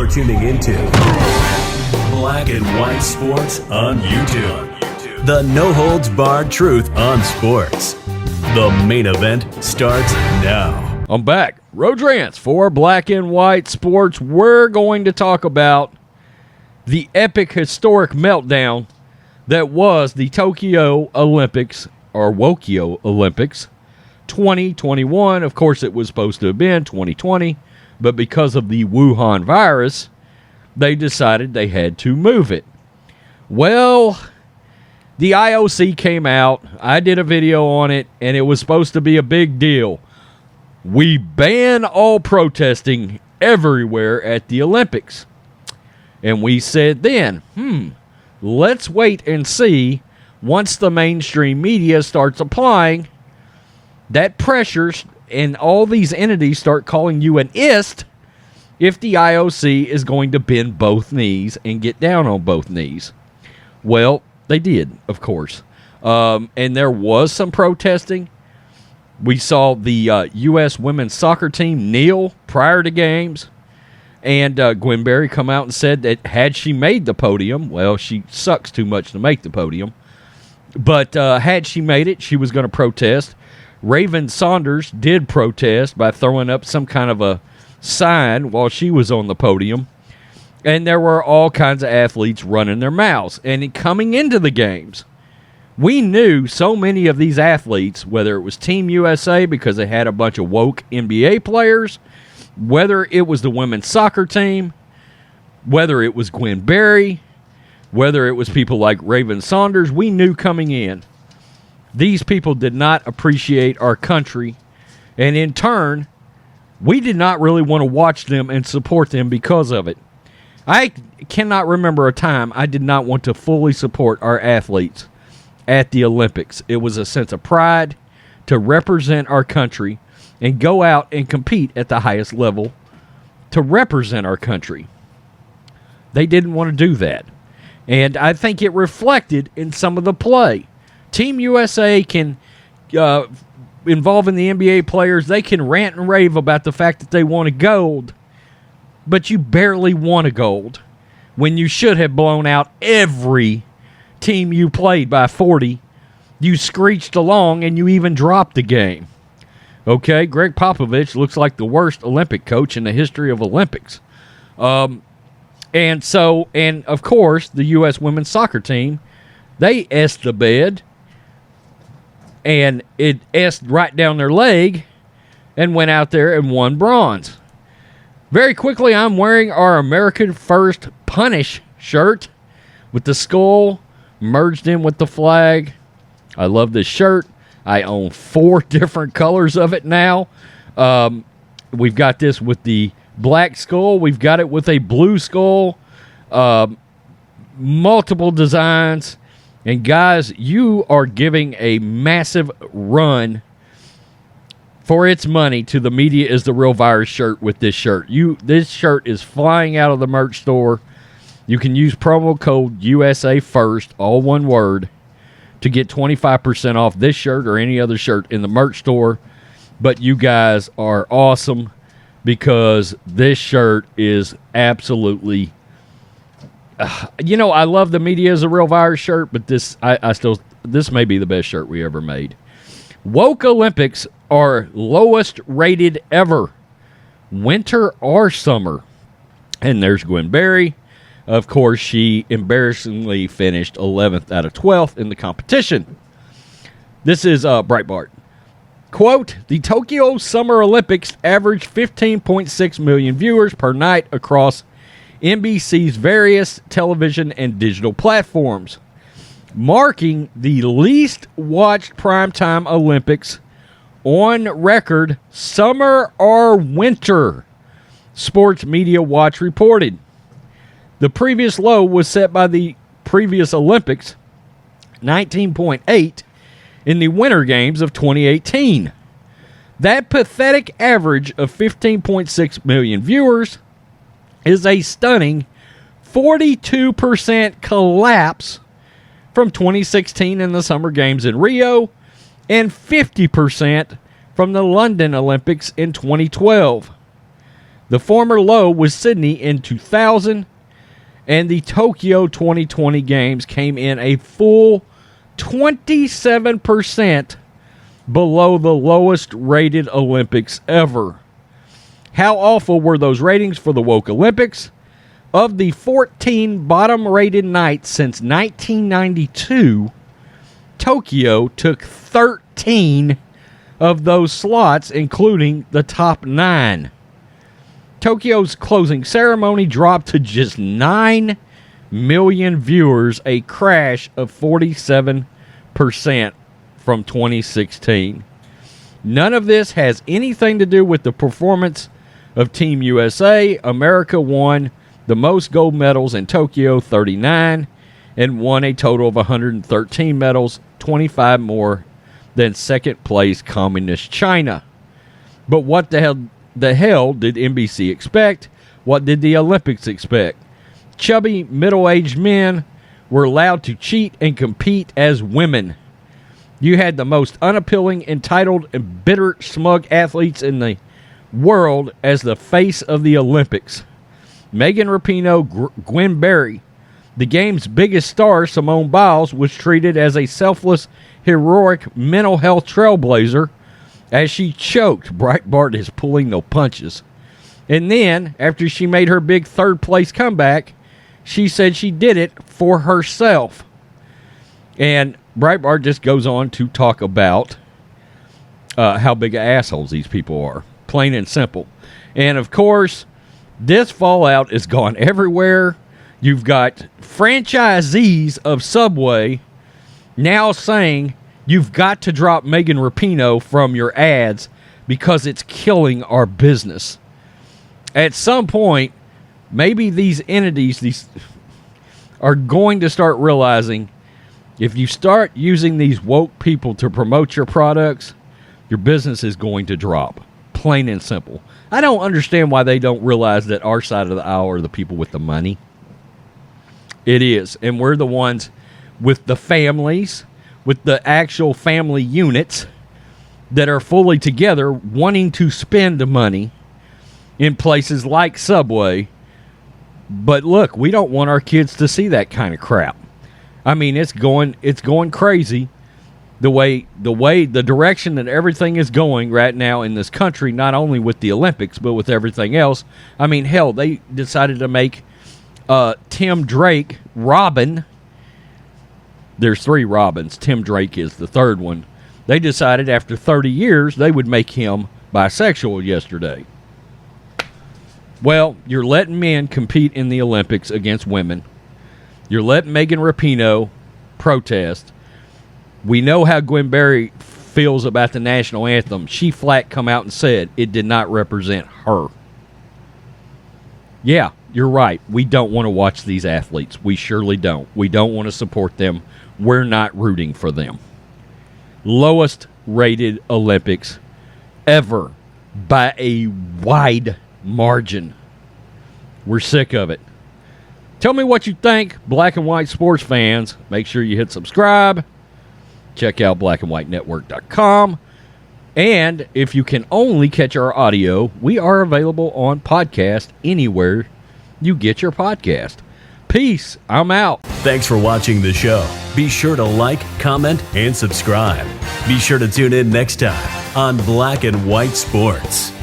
You're tuning into Black and White Sports on YouTube. The no-holds-barred truth on sports. The main event starts now. I'm back. Road Rants for Black and White Sports. We're going to talk about the epic historic meltdown that was the Tokyo Olympics, or Wokyo Olympics, 2021. Of course, it was supposed to have been 2020, but because of the Wuhan virus, they decided they had to move it. Well, the IOC came out. I did a video on it, and it was supposed to be a big deal. We ban all protesting everywhere at the Olympics. And we said then, let's wait and see once the mainstream media starts applying that pressure and all these entities start calling you an ist if the IOC is going to bend both knees and get down on both knees. Well, they did, of course. And there was some protesting. We saw the U.S. women's soccer team kneel prior to games. And Gwen Berry come out and said that had she made the podium, well, she sucks too much to make the podium, but had she made it, she was going to protest. Raven Saunders did protest by throwing up some kind of a sign while she was on the podium. And there were all kinds of athletes running their mouths. And coming into the games, we knew so many of these athletes, whether it was Team USA because they had a bunch of woke NBA players, whether it was the women's soccer team, whether it was Gwen Berry, whether it was people like Raven Saunders, we knew coming in, these people did not appreciate our country. And in turn, we did not really want to watch them and support them because of it. I cannot remember a time I did not want to fully support our athletes at the Olympics. It was a sense of pride to represent our country and go out and compete at the highest level to represent our country. They didn't want to do that. And I think it reflected in some of the play. Team USA can, involving the NBA players, they can rant and rave about the fact that they want a gold, but you barely won a gold when you should have blown out every team you played by 40. You screeched along and you even dropped the game. Okay, Greg Popovich looks like the worst Olympic coach in the history of Olympics. And of course, the U.S. women's soccer team, they essed the bed, and it essed right down their leg and went out there and won bronze. Very quickly, I'm wearing our American First Punish shirt with the skull merged in with the flag. I love this shirt. I own 4 different colors of it now. We've got this with the black skull. We've got it with a blue skull. Multiple designs. And guys, you are giving a massive run for its money to the Media is the Real Virus shirt with this shirt. This shirt is flying out of the merch store. You can use promo code USA First, all one word, to get 25% off this shirt or any other shirt in the merch store. But you guys are awesome because this shirt is absolutely... I love the Media is a Real Virus shirt, but this may be the best shirt we ever made. Woke Olympics are lowest rated ever, winter or summer. And there's Gwen Berry. Of course, she embarrassingly finished 11th out of 12th in the competition. This is Breitbart. Quote, the Tokyo Summer Olympics averaged 15.6 million viewers per night across NBC's various television and digital platforms, marking the least watched primetime Olympics on record, summer or winter, Sports Media Watch reported. The previous low was set by the previous Olympics, 19.8, in the Winter Games of 2018. That pathetic average of 15.6 million viewers is a stunning 42% collapse from 2016 in the Summer Games in Rio and 50% from the London Olympics in 2012. The former low was Sydney in 2000, and the Tokyo 2020 games came in a full 27% below the lowest rated Olympics ever. How awful were those ratings for the woke Olympics? Of the 14 bottom rated nights since 1992, Tokyo took 13 of those slots, including the top 9. Tokyo's closing ceremony dropped to just 9 million viewers, a crash of 47% from 2016. None of this has anything to do with the performance of Team USA. America won the most gold medals in Tokyo, 39, and won a total of 113 medals, 25 more than second place Communist China. But what the hell did NBC expect? What did the Olympics expect? Chubby, middle-aged men were allowed to cheat and compete as women. You had the most unappealing, entitled, and bitter, smug athletes in the world as the face of the Olympics. Megan Rapinoe, Gwen, the game's biggest star, Simone Biles, was treated as a selfless, heroic mental health trailblazer as she choked. Breitbart is pulling no punches. And then, after she made her big third-place comeback, she said she did it for herself. And Breitbart just goes on to talk about how big of assholes these people are. Plain and simple. And, of course, this fallout is gone everywhere. You've got franchisees of Subway now saying you've got to drop Megan Rapinoe from your ads because it's killing our business. At some point, maybe these entities are going to start realizing if you start using these woke people to promote your products, your business is going to drop. Plain and simple. I don't understand why they don't realize that our side of the aisle are the people with the money. It is. And we're the ones with the families, with the actual family units that are fully together wanting to spend the money in places like Subway. But look, we don't want our kids to see that kind of crap. I mean, it's going crazy. The direction that everything is going right now in this country, not only with the Olympics, but with everything else. I mean, hell, they decided to make Tim Drake Robin. There's 3 Robins. Tim Drake is the third one. They decided after 30 years they would make him bisexual yesterday. Well, you're letting men compete in the Olympics against women. You're letting Megan Rapinoe protest. We know how Gwen Berry feels about the national anthem. She flat come out and said it did not represent her. Yeah, you're right. We don't want to watch these athletes. We surely don't. We don't want to support them. We're not rooting for them. Lowest rated Olympics ever by a wide margin. We're sick of it. Tell me what you think, black and white sports fans. Make sure you hit subscribe. Check out blackandwhitenetwork.com. And if you can only catch our audio, we are available on podcast anywhere you get your podcast. Peace. I'm out. Thanks for watching the show. Be sure to like, comment, and subscribe. Be sure to tune in next time on Black and White Sports.